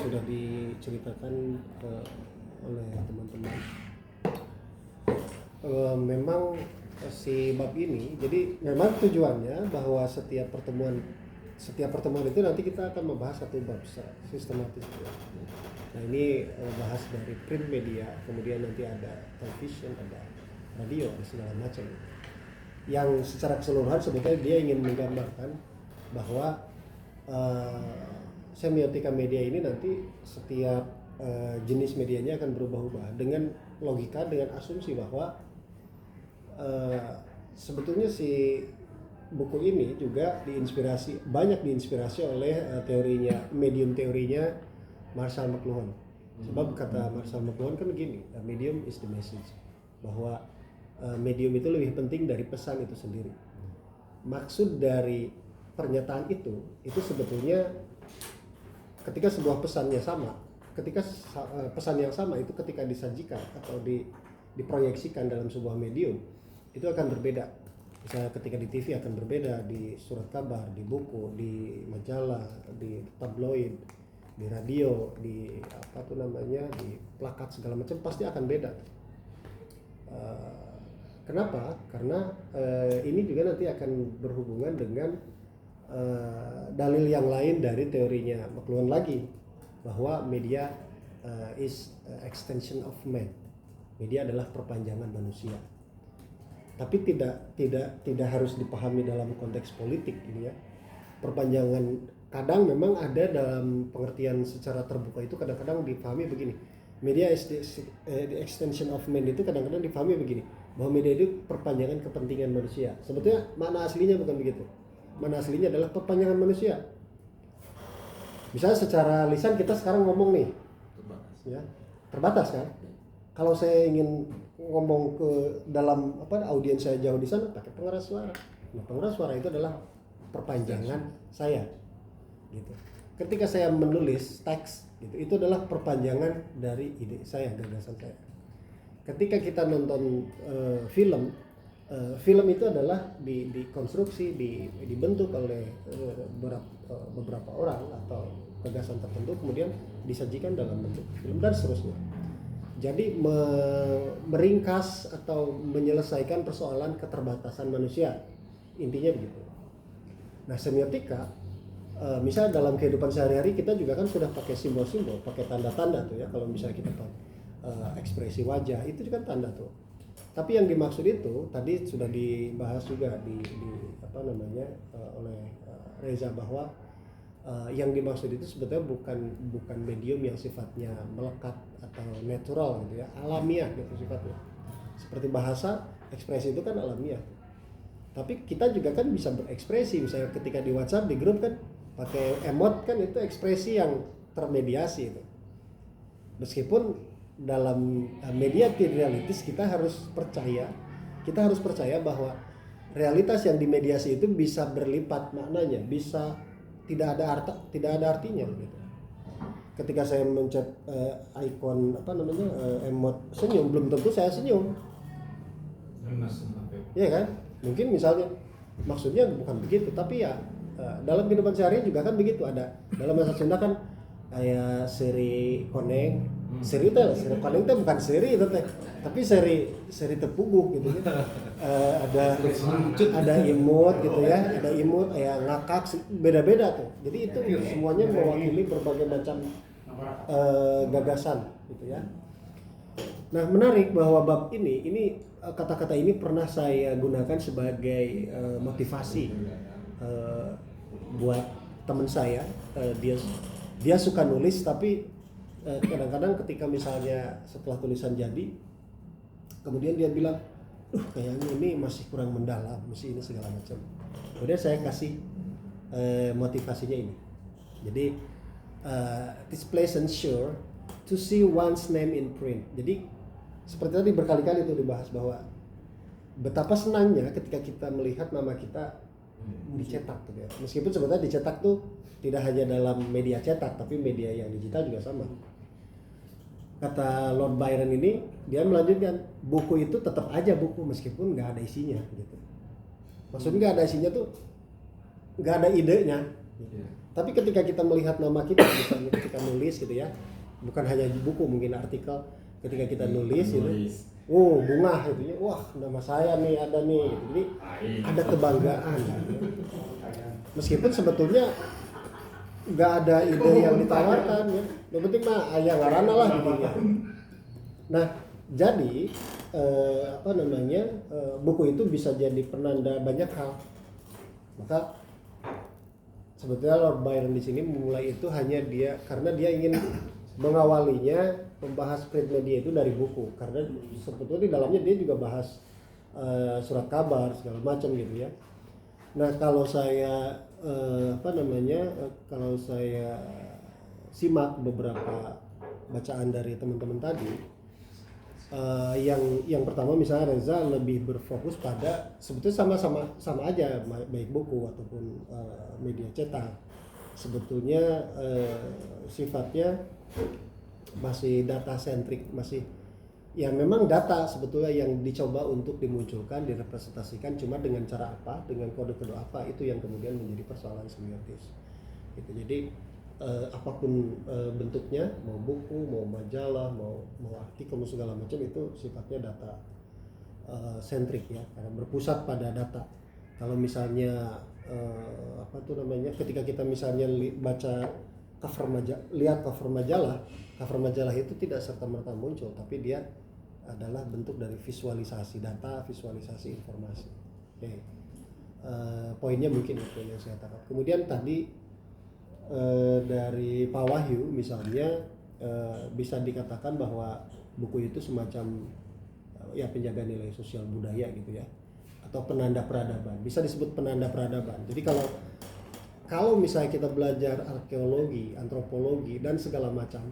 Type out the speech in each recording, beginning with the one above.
sudah diceritakan oleh teman-teman. Memang si bab ini, jadi memang tujuannya bahwa setiap pertemuan itu nanti kita akan membahas satu bab sistematis. Nah ini bahas dari print media, kemudian nanti ada television, ada radio, ada segala macam. Yang secara keseluruhan sebetulnya dia ingin menggambarkan bahwa semiotika media ini nanti setiap jenis medianya akan berubah-ubah dengan logika, dengan asumsi bahwa sebetulnya si buku ini juga banyak diinspirasi oleh medium teorinya Marshall McLuhan. Sebab kata Marshall McLuhan kan begini, medium is the message, bahwa medium itu lebih penting dari pesan itu sendiri. Maksud dari pernyataan itu sebetulnya ketika sebuah pesannya sama, pesan yang sama itu ketika disajikan atau diproyeksikan dalam sebuah medium itu akan berbeda. Misalnya ketika di TV akan berbeda, di surat kabar, di buku, di majalah, di tabloid, di radio, di di plakat segala macam pasti akan beda. Kenapa? Karena ini juga nanti akan berhubungan dengan dalil yang lain dari teorinya McLuhan lagi, bahwa media is extension of man. Media adalah perpanjangan manusia. Tapi tidak harus dipahami dalam konteks politik ini ya. Perpanjangan kadang memang ada dalam pengertian secara terbuka itu kadang-kadang dipahami begini. Media is the extension of man itu kadang-kadang dipahami begini, bahwa media itu perpanjangan kepentingan manusia. Sebetulnya makna aslinya bukan begitu. Makna aslinya adalah perpanjangan manusia. Misalnya secara lisan kita sekarang ngomong nih, terbatas kan? Kalau saya ingin ngomong ke dalam audiens saya jauh di sana pakai pengeras suara. Nah, pengeras suara itu adalah perpanjangan saya, gitu. Ketika saya menulis teks, gitu, itu adalah perpanjangan dari ide saya, gagasan saya. Ketika kita nonton film itu adalah dikonstruksi, dibentuk oleh beberapa orang atau gagasan tertentu, kemudian disajikan dalam bentuk film dan seterusnya. Jadi meringkas atau menyelesaikan persoalan keterbatasan manusia, intinya begitu. Nah, semiotika, misalnya dalam kehidupan sehari-hari kita juga kan sudah pakai simbol-simbol, pakai tanda-tanda tuh ya. Kalau misalnya kita pakai ekspresi wajah, itu juga tanda tuh. Tapi yang dimaksud itu tadi sudah dibahas juga oleh Reza, bahwa yang dimaksud itu sebetulnya bukan medium yang sifatnya melekat atau natural gitu ya, alamiah gitu sifatnya. Seperti bahasa, ekspresi itu kan alamiah. Tapi kita juga kan bisa berekspresi, misalnya ketika di WhatsApp di grup kan pakai emot, kan itu ekspresi yang termediasi itu. Meskipun dalam media realitis kita harus percaya bahwa realitas yang dimediasi itu bisa berlipat maknanya, bisa tidak ada artinya gitu. Ketika saya mencet ikon emot senyum, belum tentu saya senyum. Iya kan? Mungkin misalnya maksudnya bukan begitu, tapi ya dalam kehidupan sehari juga kan begitu. Ada dalam bahasa Sunda kan kayak seri koneng, seri koneng itu bukan seri itu teh, tapi seri tepuguh gitu ya. Ada imut gitu ya, ada imut, ya ngakak, beda-beda tuh. Jadi itu semuanya mewakili berbagai macam gagasan gitu ya. Nah, menarik bahwa bab ini kata-kata ini pernah saya gunakan sebagai motivasi buat teman saya. Dia suka nulis, tapi kadang-kadang ketika misalnya setelah tulisan jadi, kemudian dia bilang, kayaknya ini masih kurang mendalam, mesti ini segala macam. Kemudian saya kasih motivasinya ini. Jadi this pleasant sure to see one's name in print. Jadi seperti tadi berkali-kali itu dibahas bahwa betapa senangnya ketika kita melihat nama kita dicetak tuh ya. Meskipun sebetulnya dicetak tuh tidak hanya dalam media cetak, tapi media yang digital juga sama. Kata Lord Byron ini, dia melanjutkan, buku itu tetap aja buku meskipun nggak ada isinya gitu. Maksudnya nggak ada isinya tuh nggak ada idenya gitu. Tapi ketika kita melihat nama kita, misalnya ketika nulis gitu ya, bukan hanya di buku, mungkin artikel, ketika kita nulis gitu, bunga gitu ya, wah nama saya nih ada nih, gitu. Jadi ada kebanggaan gitu. Meskipun sebetulnya nggak ada ide yang ditawarkan ya, yang penting mah ayah ngarana lah gitu ya. Nah jadi buku itu bisa jadi penanda banyak hal. Maka sebetulnya Lord Byron di sini memulai itu hanya dia karena dia ingin mengawalinya membahas print media itu dari buku, karena sebetulnya di dalamnya dia juga bahas surat kabar segala macam gitu ya. Nah kalau saya kalau saya simak beberapa bacaan dari teman-teman tadi, yang pertama misalnya Reza lebih berfokus pada sebetulnya sama aja baik buku ataupun media cetak, sebetulnya sifatnya masih data centric, masih ya memang data sebetulnya yang dicoba untuk dimunculkan, direpresentasikan, cuma dengan cara apa, dengan kode-kode apa, itu yang kemudian menjadi persoalan semiotis gitu. Jadi apapun bentuknya, mau buku, mau majalah, mau artikel, mau segala macam, itu sifatnya data centric ya, karena berpusat pada data. Kalau misalnya ketika kita misalnya baca lihat cover majalah itu tidak serta-merta muncul, tapi dia adalah bentuk dari visualisasi data, visualisasi informasi. Oke. Poinnya mungkin itu yang saya tangkap. Kemudian tadi dari Pak Wahyu misalnya, bisa dikatakan bahwa buku itu semacam ya penjaga nilai sosial budaya gitu ya, atau penanda peradaban, bisa disebut penanda peradaban. Jadi kalau misalnya kita belajar arkeologi, antropologi dan segala macam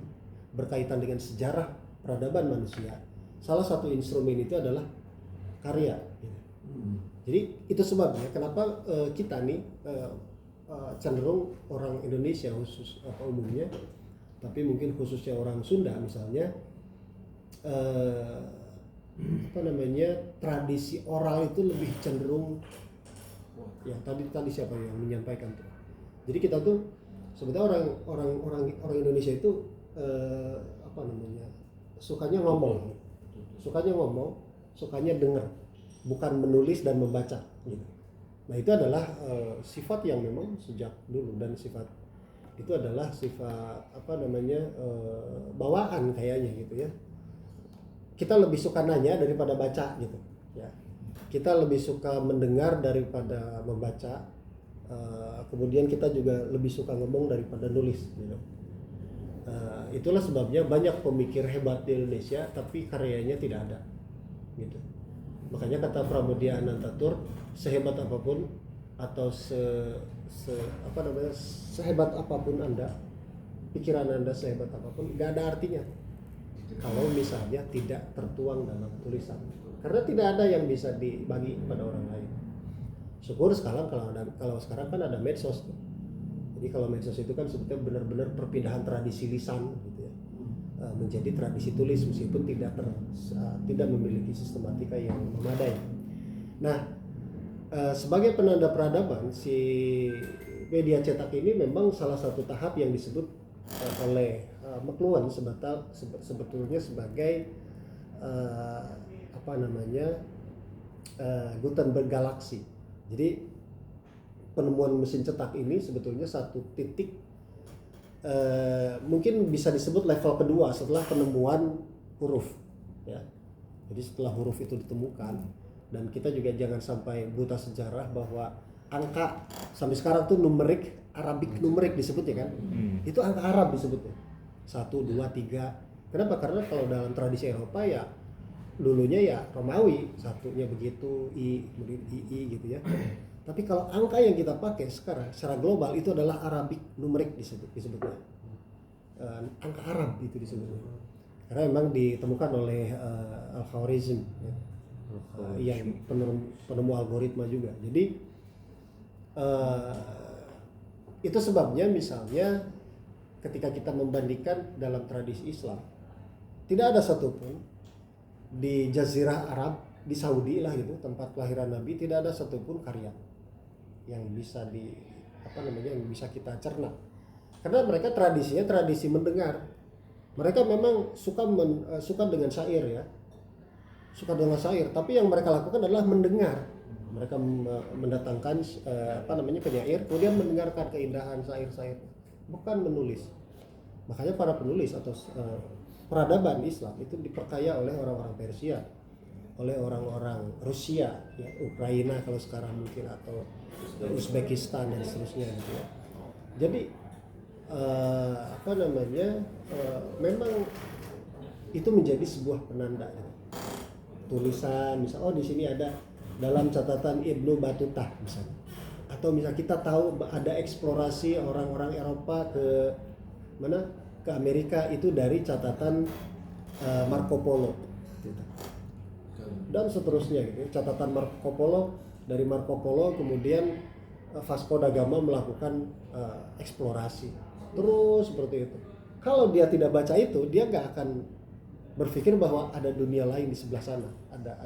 berkaitan dengan sejarah peradaban manusia, salah satu instrumen itu adalah karya. Jadi itu sebabnya kenapa kita nih cenderung orang Indonesia umumnya, tapi mungkin khususnya orang Sunda misalnya, tradisi oral itu lebih cenderung ya tadi siapa yang menyampaikan tuh. Jadi kita tuh sebetulnya orang Indonesia itu sukanya ngomong, sukanya dengar, bukan menulis dan membaca gitu. Nah itu adalah sifat yang memang sejak dulu, dan sifat itu adalah sifat bawaan kayaknya gitu ya. Kita lebih suka nanya daripada baca gitu ya. Kita lebih suka mendengar daripada membaca. Kemudian kita juga lebih suka ngomong daripada nulis gitu. Itulah sebabnya banyak pemikir hebat di Indonesia tapi karyanya tidak ada gitu. Makanya kata Pramudia Anantatur, sehebat apapun atau sehebat apapun Anda, pikiran Anda sehebat apapun, nggak ada artinya kalau misalnya tidak tertuang dalam tulisan, karena tidak ada yang bisa dibagi kepada orang lain. Syukur sekarang kalau sekarang kan ada medsos. Jadi kalau medsos itu kan sebetulnya benar-benar perpindahan tradisi lisan gitu ya, menjadi tradisi tulis, meskipun tidak memiliki sistematika yang memadai. Nah, sebagai penanda peradaban, si media cetak ini memang salah satu tahap yang disebut oleh McLuhan sebetulnya sebagai Gutenberg galaksi. Jadi penemuan mesin cetak ini sebetulnya satu titik, mungkin bisa disebut level kedua setelah penemuan huruf ya. Jadi setelah huruf itu ditemukan, dan kita juga jangan sampai buta sejarah bahwa angka sampai sekarang tuh numerik, Arabic numerik disebutnya kan, itu angka Arab disebutnya 1, 2, 3. Kenapa? Karena kalau dalam tradisi Eropa ya dulunya ya Romawi, satunya begitu, I, kemudian II gitu ya. Tapi kalau angka yang kita pakai sekarang secara global itu adalah Arabic numerik disebutnya. Angka Arab itu disebutnya. Karena memang ditemukan oleh Al-Khwarizm ya, yang penemu algoritma juga. Jadi itu sebabnya misalnya ketika kita membandingkan dalam tradisi Islam, tidak ada satupun di Jazirah Arab, di Saudi lah gitu, tempat kelahiran Nabi, tidak ada satupun karya yang bisa yang bisa kita cerna. Karena mereka tradisinya tradisi mendengar. Mereka memang suka dengan syair ya. Suka dengan syair, tapi yang mereka lakukan adalah mendengar. Mereka mendatangkan penyair, kemudian mendengarkan keindahan syair-syair, bukan menulis. Makanya para penulis atau peradaban Islam itu diperkaya oleh orang-orang Persia, oleh orang-orang Rusia, ya, Ukraina kalau sekarang mungkin, atau Uzbekistan dan seterusnya gitu ya. Jadi memang itu menjadi sebuah penanda. Gitu. Tulisan, misal di sini ada dalam catatan Ibnu Battuta misalnya, atau misal kita tahu ada eksplorasi orang-orang Eropa ke Amerika itu dari catatan Marco Polo gitu. Dan seterusnya gitu. Catatan Marco Polo, dari Marco Polo kemudian Vasco da Gama melakukan eksplorasi terus seperti itu. Kalau dia tidak baca itu, dia nggak akan berpikir bahwa ada dunia lain di sebelah sana, ada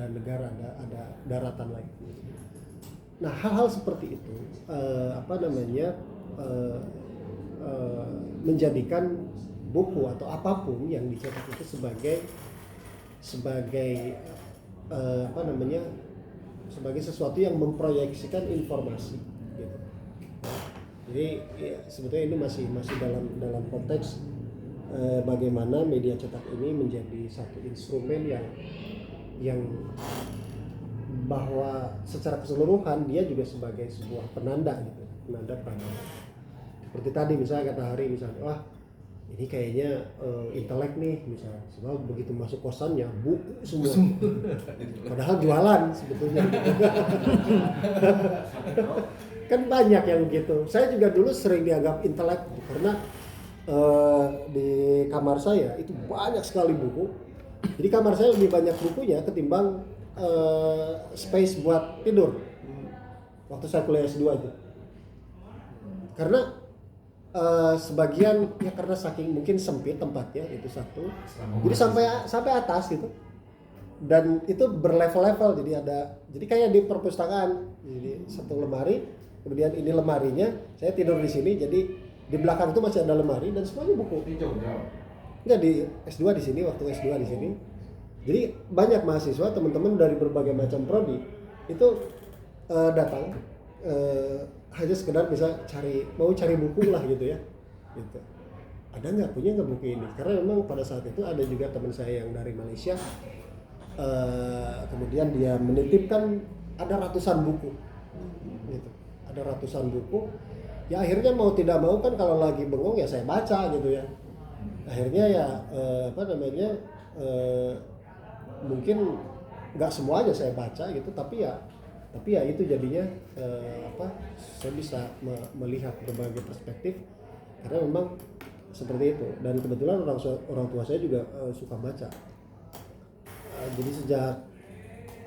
negara, ada daratan lain. Nah, hal-hal seperti itu menjadikan buku atau apapun yang dicetak itu sebagai sesuatu yang memproyeksikan informasi gitu. Jadi ya, sebetulnya ini masih dalam konteks bagaimana media cetak ini menjadi satu instrumen yang bahwa secara keseluruhan dia juga sebagai sebuah penanda gitu, penanda pada seperti tadi misalnya kata Hari misalnya, wah ini kayaknya intelek nih misalnya, sebab begitu masuk kosannya buku semua, padahal jualan sebetulnya. Kan banyak yang begitu. Saya juga dulu sering dianggap intelek karena di kamar saya itu banyak sekali buku. Jadi kamar saya lebih banyak bukunya ketimbang space buat tidur. Waktu saya kuliah S2 itu. Karena sebagian ya karena saking mungkin sempit tempatnya itu satu. Jadi sampai atas gitu. Dan itu berlevel-level, jadi kayak di perpustakaan. Jadi satu lemari, kemudian ini lemarinya, saya tidur di sini, jadi di belakang itu masih ada lemari dan semuanya buku. Enggak, di S2 di sini, waktu S2 di sini. Jadi banyak mahasiswa, teman-teman dari berbagai macam prodi itu datang hanya sekedar bisa mau cari buku lah gitu ya. Gitu. Ada nggak, punya nggak buku ini? Karena memang pada saat itu ada juga teman saya yang dari Malaysia, kemudian dia menitipkan ada ratusan buku. Gitu. Ada ratusan buku. Ya akhirnya mau tidak mau kan kalau lagi bengong ya saya baca gitu ya. Akhirnya ya mungkin nggak semuanya saya baca gitu, tapi ya itu jadinya saya bisa melihat berbagai perspektif karena memang seperti itu. Dan kebetulan orang tua saya juga suka baca. Jadi sejak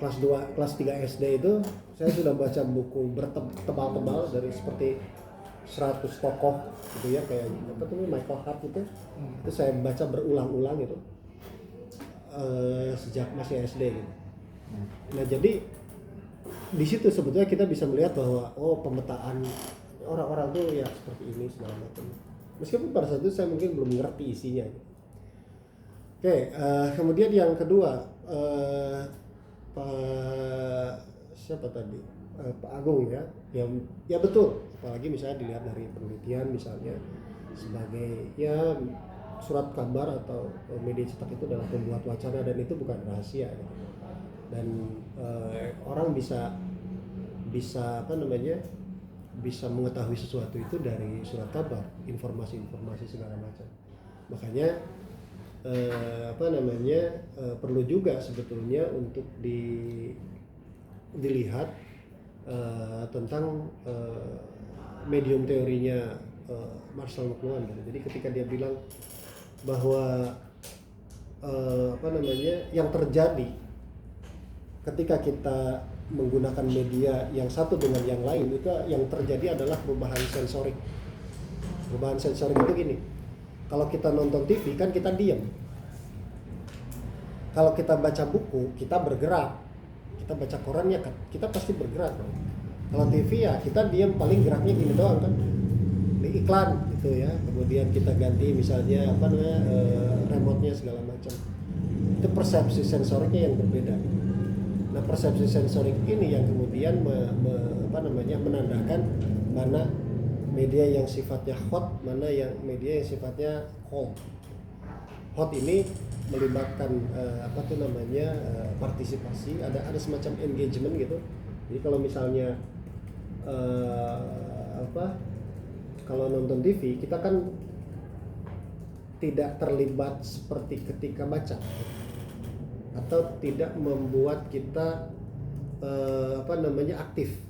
kelas 3 SD itu saya sudah baca buku bertebal-tebal dari seperti 100 tokoh gitu ya, kayak Michael Hart gitu. Itu saya baca berulang-ulang gitu sejak masih SD gitu. Nah jadi di situ sebetulnya kita bisa melihat bahwa pemetaan orang-orang tuh ya seperti ini segala macam. Meskipun pada saat itu saya mungkin belum ngerti isinya. Oke, kemudian yang kedua siapa tadi? Pak Agung ya, ya betul. Apalagi misalnya dilihat dari penelitian misalnya sebagai ya surat kabar atau media cetak itu adalah pembuat wacana dan itu bukan rahasia gitu. Dan orang bisa bisa mengetahui sesuatu itu dari surat kabar, informasi segala macam. Makanya perlu juga sebetulnya untuk dilihat tentang medium teorinya Marshall McLuhan. Jadi ketika dia bilang bahwa yang terjadi ketika kita menggunakan media yang satu dengan yang lain, itu yang terjadi adalah perubahan sensorik. Perubahan sensorik itu gini, kalau kita nonton TV kan kita diam. Kalau kita baca buku kita bergerak, kita baca koran ya kita pasti bergerak. Kalau TV ya kita diam, paling geraknya gini doang kan, di iklan gitu ya, kemudian kita ganti misalnya apa namanya remote-nya segala macam. Itu persepsi sensoriknya yang berbeda. Nah persepsi sensorik ini yang kemudian menandakan mana media yang sifatnya hot, mana yang media yang sifatnya cold. Hot ini melibatkan partisipasi, ada semacam engagement gitu. Jadi kalau misalnya kalau nonton TV kita kan tidak terlibat seperti ketika baca, atau tidak membuat kita aktif.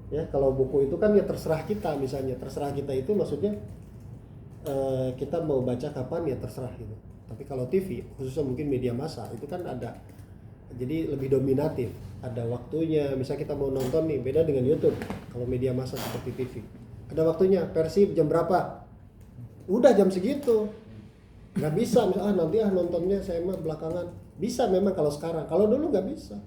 Ya, kalau buku itu kan ya terserah kita, misalnya terserah kita itu maksudnya kita mau baca kapan ya terserah gitu. Tapi kalau TV, khususnya mungkin media massa, itu kan ada, jadi lebih dominatif, ada waktunya. Misalnya kita mau nonton nih, beda dengan YouTube. Kalau media massa seperti TV, ada waktunya. Persib jam berapa? Udah jam segitu. Nggak bisa misalnya nanti nontonnya saya mah belakangan. Bisa memang kalau sekarang. Kalau dulu nggak bisa.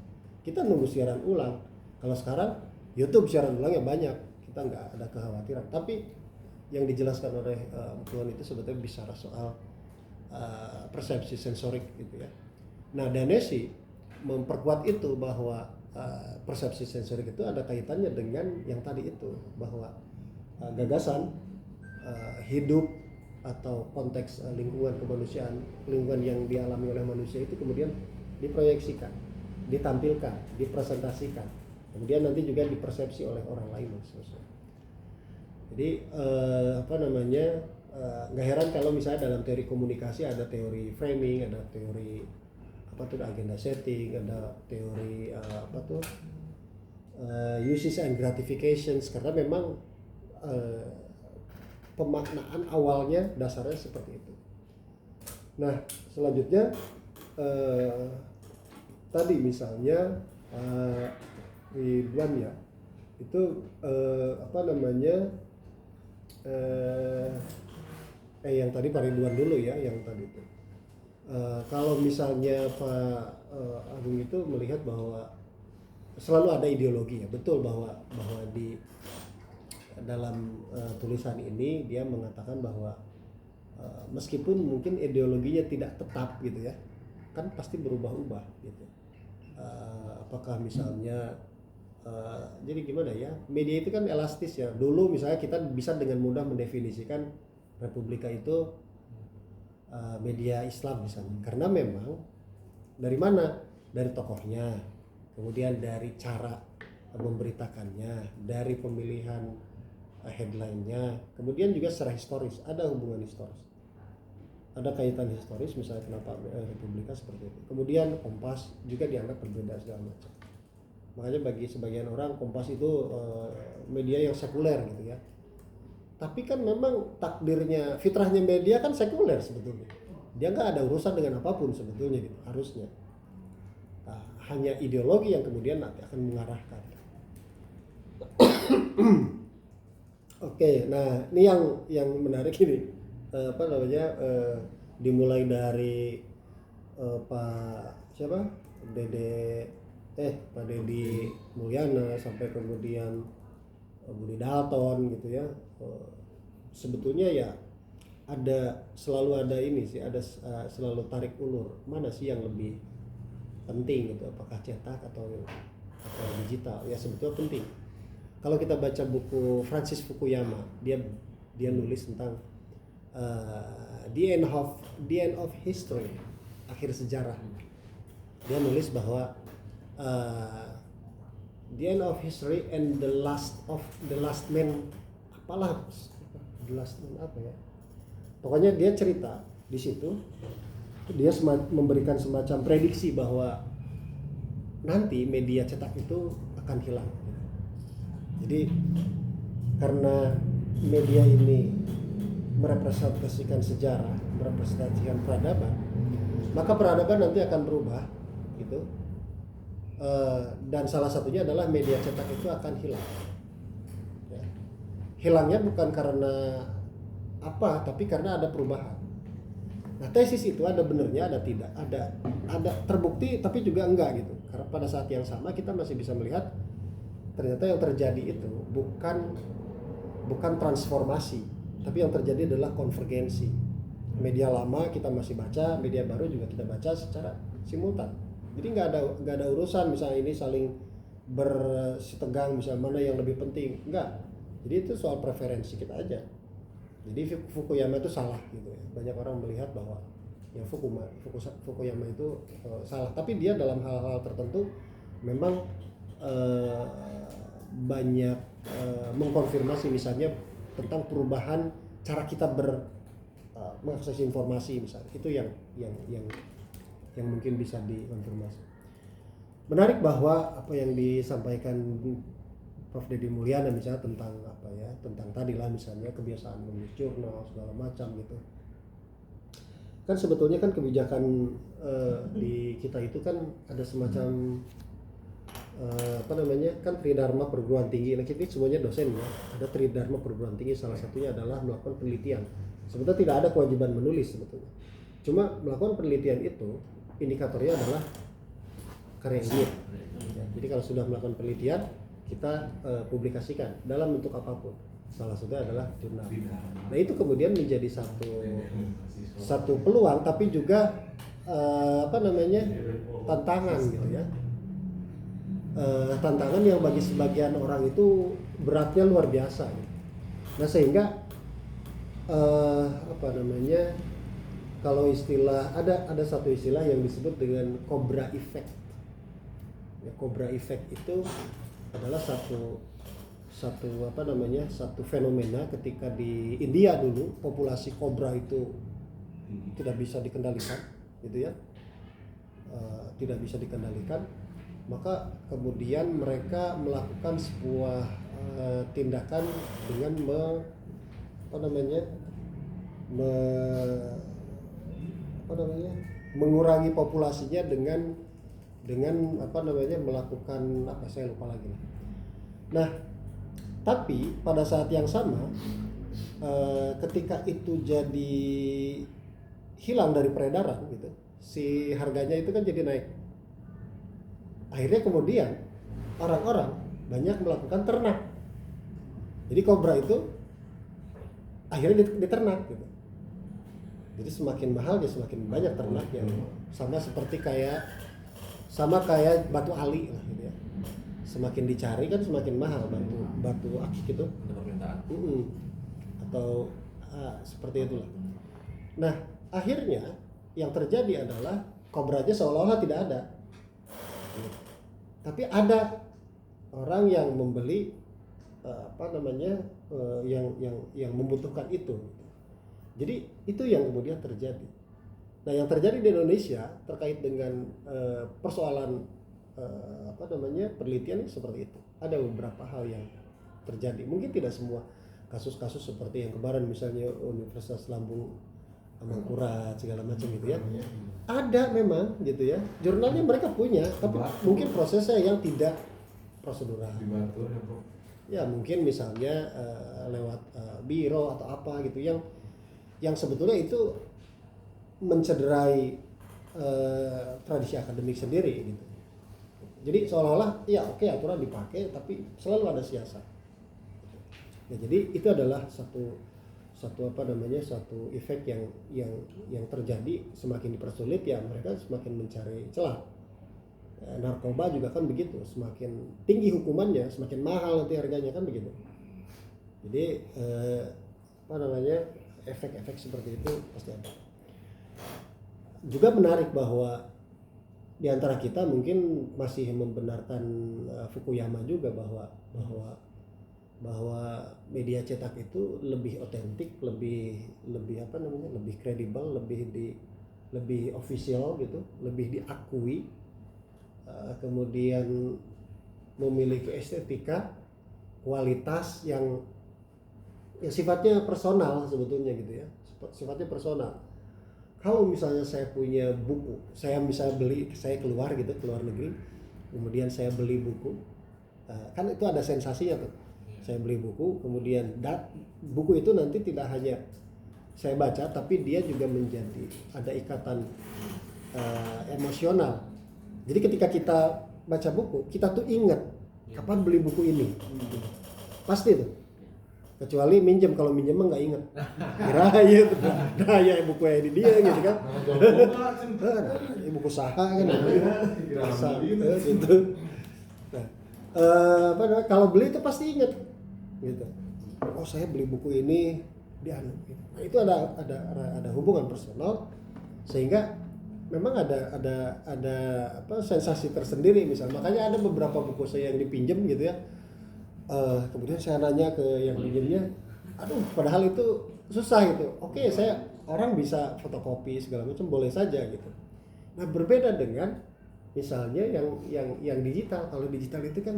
Kita nunggu siaran ulang. Kalau sekarang YouTube siaran ulangnya banyak, kita nggak ada kekhawatiran. Tapi yang dijelaskan oleh Tuan itu sebetulnya bicara soal persepsi sensorik gitu ya. Nah, Danesi memperkuat itu bahwa persepsi sensorik itu ada kaitannya dengan yang tadi itu, bahwa gagasan hidup atau konteks lingkungan kemanusiaan, lingkungan yang dialami oleh manusia itu kemudian diproyeksikan, ditampilkan, dipresentasikan, kemudian nanti juga dipersepsi oleh orang lain dan seterusnya. Jadi nggak heran kalau misalnya dalam teori komunikasi ada teori framing, ada teori agenda setting, ada teori uses and gratifications, karena memang pemaknaan awalnya dasarnya seperti itu. Nah, selanjutnya tadi misalnya Ridwan ya, itu yang tadi Pak Ridwan dulu ya, yang tadi itu kalau misalnya Pak Agung itu melihat bahwa selalu ada ideologi ya, betul bahwa di dalam tulisan ini dia mengatakan bahwa meskipun mungkin ideologinya tidak tetap gitu ya, kan pasti berubah-ubah gitu. Apakah misalnya jadi gimana ya, media itu kan elastis ya. Dulu misalnya kita bisa dengan mudah mendefinisikan Republika itu media Islam misalnya, karena memang dari mana, dari tokohnya, kemudian dari cara memberitakannya, dari pemilihan headline-nya, kemudian juga secara historis, ada hubungan historis, ada kaitan historis, misalnya kenapa Republika seperti itu. Kemudian Kompas juga dianggap berbeda segala macam. Makanya bagi sebagian orang Kompas itu media yang sekuler gitu ya. Tapi kan memang takdirnya, fitrahnya media kan sekuler sebetulnya. Dia nggak ada urusan dengan apapun sebetulnya gitu, harusnya. Nah, hanya ideologi yang kemudian nanti akan mengarahkan. Oke, nah ini yang menarik ini, dimulai dari Pak Deddy Mulyana sampai kemudian Budi Dalton gitu ya. Sebetulnya ya selalu ada ini sih, ada selalu tarik ulur, mana sih yang lebih penting gitu, apakah cetak atau digital. Ya sebetulnya penting. Kalau kita baca buku Francis Fukuyama, dia nulis tentang the end of history, akhir sejarah. Dia nulis bahwa the end of history and the last man, pokoknya dia cerita di situ, dia memberikan semacam prediksi bahwa nanti media cetak itu akan hilang. Jadi karena media ini merepresentasikan sejarah, merepresentasikan peradaban, maka peradaban nanti akan berubah gitu. Dan salah satunya adalah media cetak itu akan hilang. Ya. Hilangnya bukan karena apa, tapi karena ada perubahan. Nah, tesis itu ada benernya, ada tidak, ada terbukti tapi juga enggak gitu. Karena pada saat yang sama kita masih bisa melihat ternyata yang terjadi itu bukan transformasi, tapi yang terjadi adalah konvergensi. Media lama kita masih baca, media baru juga kita baca secara simultan. Jadi nggak ada urusan misalnya ini saling bersitegang misalnya mana yang lebih penting, enggak. Jadi itu soal preferensi kita aja. Jadi Fukuyama itu salah gitu ya. Banyak orang melihat bahwa yang Fukuyama itu salah, tapi dia dalam hal-hal tertentu memang banyak mengkonfirmasi misalnya tentang perubahan cara kita mengakses informasi misalnya. Itu yang mungkin bisa dikonfirmasi. Menarik bahwa apa yang disampaikan Prof. Deddy Mulyana misalnya tentang tentang tadilah misalnya kebiasaan menulis jurnal segala macam gitu. Kan sebetulnya kan kebijakan di kita itu kan ada semacam kan tridharma perguruan tinggi. Nah kita semuanya dosen ya. Ada tridharma perguruan tinggi, salah satunya adalah melakukan penelitian. Sebetulnya tidak ada kewajiban menulis sebetulnya. Cuma melakukan penelitian itu indikatornya adalah karya ilmiah. Jadi kalau sudah melakukan penelitian, kita publikasikan dalam bentuk apapun. Salah satunya adalah jurnal. Nah itu kemudian menjadi satu peluang, tapi juga tantangan gitu ya. Tantangan yang bagi sebagian orang itu beratnya luar biasa. Gitu. Nah sehingga kalau istilah ada satu istilah yang disebut dengan Cobra Effect. Ya, Cobra Effect itu adalah satu fenomena ketika di India dulu populasi kobra itu tidak bisa dikendalikan, gitu ya, tidak bisa dikendalikan, maka kemudian mereka melakukan sebuah tindakan dengan mengurangi populasinya dengan melakukan saya lupa lagi. Nah, tapi pada saat yang sama ketika itu jadi hilang dari peredaran gitu, si harganya itu kan jadi naik. Akhirnya kemudian orang-orang banyak melakukan ternak. Jadi kobra itu akhirnya diternak gitu. Jadi semakin mahal ya semakin banyak ternak yang sama kayak batu ali lah gitu ya. Semakin dicari kan semakin mahal batu akik itu. Atau seperti itulah. Nah, akhirnya yang terjadi adalah kobranya seolah-olah tidak ada. Tapi ada orang yang membeli yang membutuhkan itu. Jadi itu yang kemudian terjadi. Nah, yang terjadi di Indonesia terkait dengan persoalan penelitian seperti itu. Ada beberapa hal yang terjadi. Mungkin tidak semua kasus-kasus seperti yang kemarin misalnya Universitas Lambung Mangkurat segala macam gitu ya. Ada memang gitu ya. Jurnalnya mereka punya, tapi mungkin prosesnya yang tidak prosedural. Ya mungkin misalnya lewat biro atau apa gitu yang sebetulnya itu mencederai tradisi akademik sendiri gitu. Jadi seolah-olah ya oke, aturan dipakai tapi selalu ada siasat. Ya, jadi itu adalah satu efek yang terjadi. Semakin dipersulit ya mereka semakin mencari celah. Narkoba juga kan begitu, semakin tinggi hukumannya semakin mahal nanti harganya kan begitu. Jadi efek-efek seperti itu pasti ada. Juga menarik bahwa di antara kita mungkin masih membenarkan Fukuyama juga bahwa media cetak itu lebih otentik, lebih kredibel, lebih official gitu, lebih diakui, kemudian memiliki estetika, kualitas yang sifatnya personal sebetulnya gitu ya, sifatnya personal. Kalau misalnya saya punya buku, saya keluar negeri, kemudian saya beli buku, kan itu ada sensasinya tuh. Saya beli buku, kemudian buku itu nanti tidak hanya saya baca, tapi dia juga menjadi ada ikatan emosional. Jadi ketika kita baca buku, kita tuh ingat kapan beli buku ini, pasti tuh. Kecuali minjem, kalau minjem mah nggak inget. Kira ya, nah ya buku ini dia gitu kan. Buku saha kan, gitu. Nah, kalau beli itu pasti inget, gitu. Oh saya beli buku ini di anu. Nah, itu ada hubungan personal, sehingga memang ada sensasi tersendiri. Misal makanya ada beberapa buku saya yang dipinjam gitu ya. Kemudian saya nanya ke yang pinjamnya, aduh padahal itu susah gitu. Oke, saya orang bisa fotokopi segala macam boleh saja gitu. Nah berbeda dengan misalnya yang digital. Kalau digital itu kan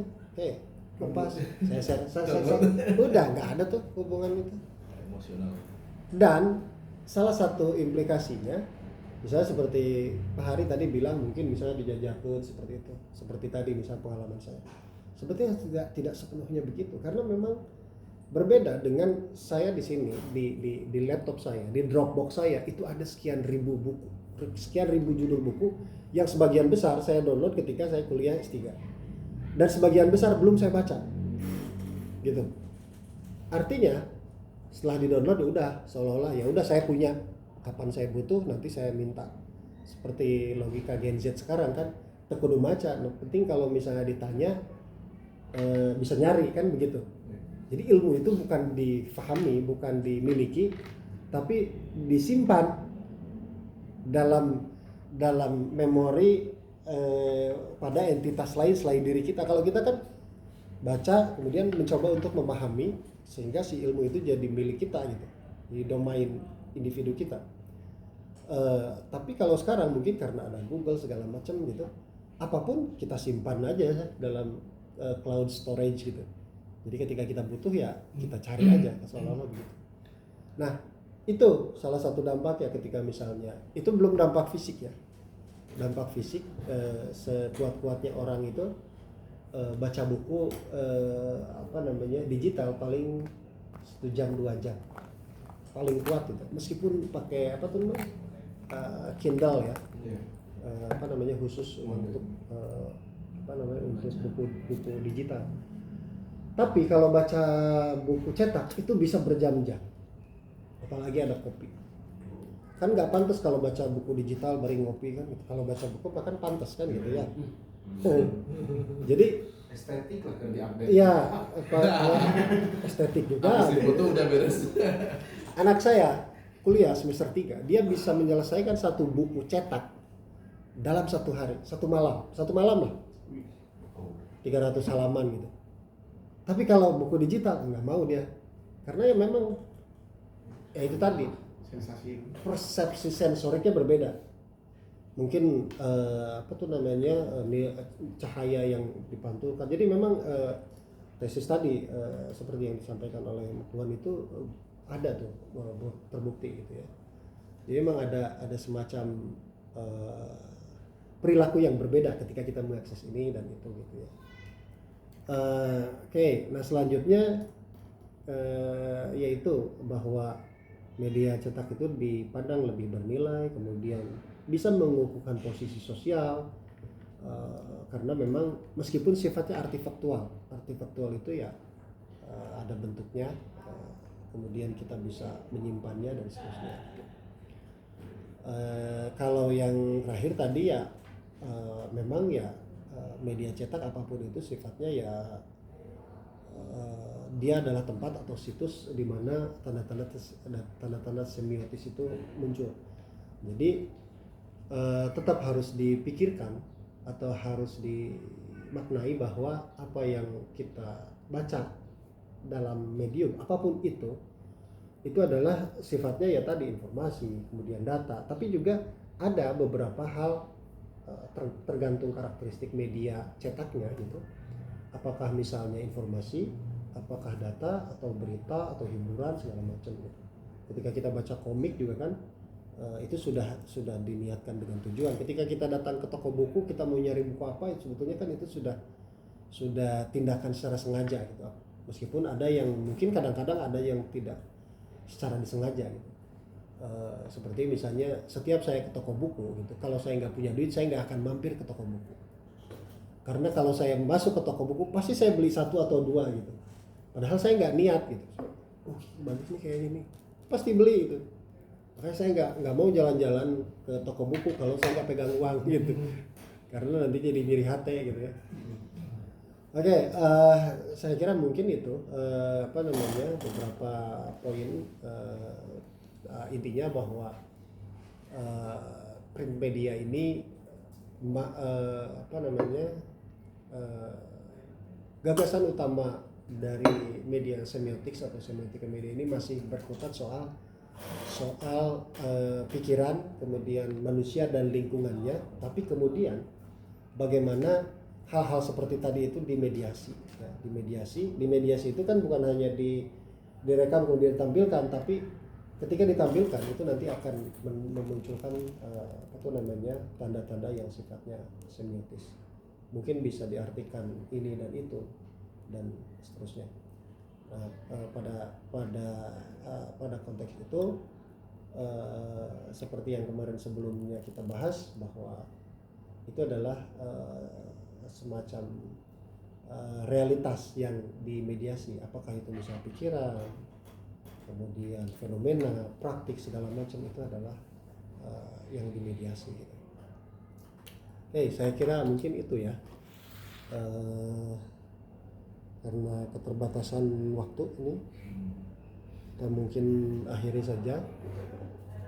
lepas saya udah nggak ada tuh hubungan itu. Emosional. Dan salah satu implikasinya, misalnya seperti Pak Hari tadi bilang, mungkin misalnya dijajakan seperti itu, seperti tadi misalnya pengalaman saya. Sebetulnya tidak sepenuhnya begitu, karena memang berbeda dengan saya di sini di laptop saya, di Dropbox saya itu ada sekian ribu buku, sekian ribu judul buku yang sebagian besar saya download ketika saya kuliah S3 dan sebagian besar belum saya baca, gitu. Artinya setelah di-download ya udah seolah-olah ya udah saya punya, kapan saya butuh nanti saya minta. Seperti logika Gen Z sekarang kan, kudu maca. Nah, penting kalau misalnya ditanya bisa nyari kan begitu. Jadi ilmu itu bukan difahami, bukan dimiliki, tapi disimpan dalam memori pada entitas lain selain diri kita. Kalau kita kan baca kemudian mencoba untuk memahami sehingga si ilmu itu jadi milik kita gitu, di domain individu kita. Tapi kalau sekarang mungkin karena ada Google segala macam gitu, apapun kita simpan aja dalam cloud storage gitu. Jadi ketika kita butuh ya kita cari aja, seolah-olah begitu. Nah itu salah satu dampak ya, ketika misalnya itu belum dampak fisik ya. Dampak fisik sekuat-kuatnya orang itu baca buku digital paling 1 jam 2 jam paling kuat itu, meskipun pakai Kindle ya, khusus untuk untuk buku digital. Tapi kalau baca buku cetak itu bisa berjam-jam, apalagi ada kopi. Kan nggak pantas kalau baca buku digital bareng ngopi kan. Kalau baca buku kan pantas kan gitu ya. Jadi estetik lah kan diupdate. Iya, estetik juga. Foto udah beres. Anak saya kuliah semester 3, dia bisa menyelesaikan satu buku cetak dalam 1 hari, satu malam lah, 300 halaman gitu. Tapi kalau buku digital nggak mau dia, karena ya memang ya itu tadi, persepsi sensoriknya berbeda. Mungkin cahaya yang dipantulkan. Jadi memang tesis tadi seperti yang disampaikan oleh Tuhan itu ada tuh terbukti gitu ya. Jadi memang ada semacam perilaku yang berbeda ketika kita mengakses ini dan itu gitu ya. Nah selanjutnya yaitu bahwa media cetak itu dipandang lebih bernilai, kemudian bisa mengukuhkan posisi sosial, karena memang meskipun sifatnya artifaktual itu ya ada bentuknya, kemudian kita bisa menyimpannya dan seterusnya. Kalau yang terakhir tadi ya memang ya media cetak apapun itu sifatnya ya dia adalah tempat atau situs di mana tanda-tanda semiotis itu muncul. Jadi tetap harus dipikirkan atau harus dimaknai bahwa apa yang kita baca dalam medium apapun itu adalah sifatnya ya tadi informasi, kemudian data, tapi juga ada beberapa hal tergantung karakteristik media cetaknya gitu. Apakah misalnya informasi, apakah data atau berita atau hiburan segala macam gitu. Ketika kita baca komik juga kan itu sudah diniatkan dengan tujuan. Ketika kita datang ke toko buku, kita mau nyari buku apa, sebetulnya kan itu sudah tindakan secara sengaja gitu. Meskipun ada yang mungkin kadang-kadang ada yang tidak secara disengaja gitu. Seperti misalnya setiap saya ke toko buku gitu, kalau saya nggak punya duit saya nggak akan mampir ke toko buku. Karena kalau saya masuk ke toko buku pasti saya beli satu atau dua gitu. Padahal saya nggak niat gitu. Bagus nih kayaknya nih, pasti beli itu. Makanya saya nggak mau jalan-jalan ke toko buku kalau saya nggak pegang uang gitu. Karena nanti jadi nyiri hati gitu ya. Oke, saya kira mungkin itu beberapa poin, intinya bahwa print media ini uh, gagasan utama dari media semiotics atau semiotika media ini masih berkutat soal pikiran, kemudian manusia dan lingkungannya, tapi kemudian bagaimana hal-hal seperti tadi itu dimediasi. Ya, dimediasi itu kan bukan hanya direkam kemudian ditampilkan, tapi ketika ditampilkan itu nanti akan memunculkan tanda-tanda yang sifatnya semiotis. Mungkin bisa diartikan ini dan itu dan seterusnya. Nah, pada konteks itu seperti yang kemarin sebelumnya kita bahas bahwa itu adalah semacam realitas yang dimediasi, apakah itu misalnya pikiran, kemudian fenomena, praktik segala macam itu adalah yang dimediasi gitu. Saya kira mungkin itu ya, karena keterbatasan waktu ini kita mungkin akhiri saja.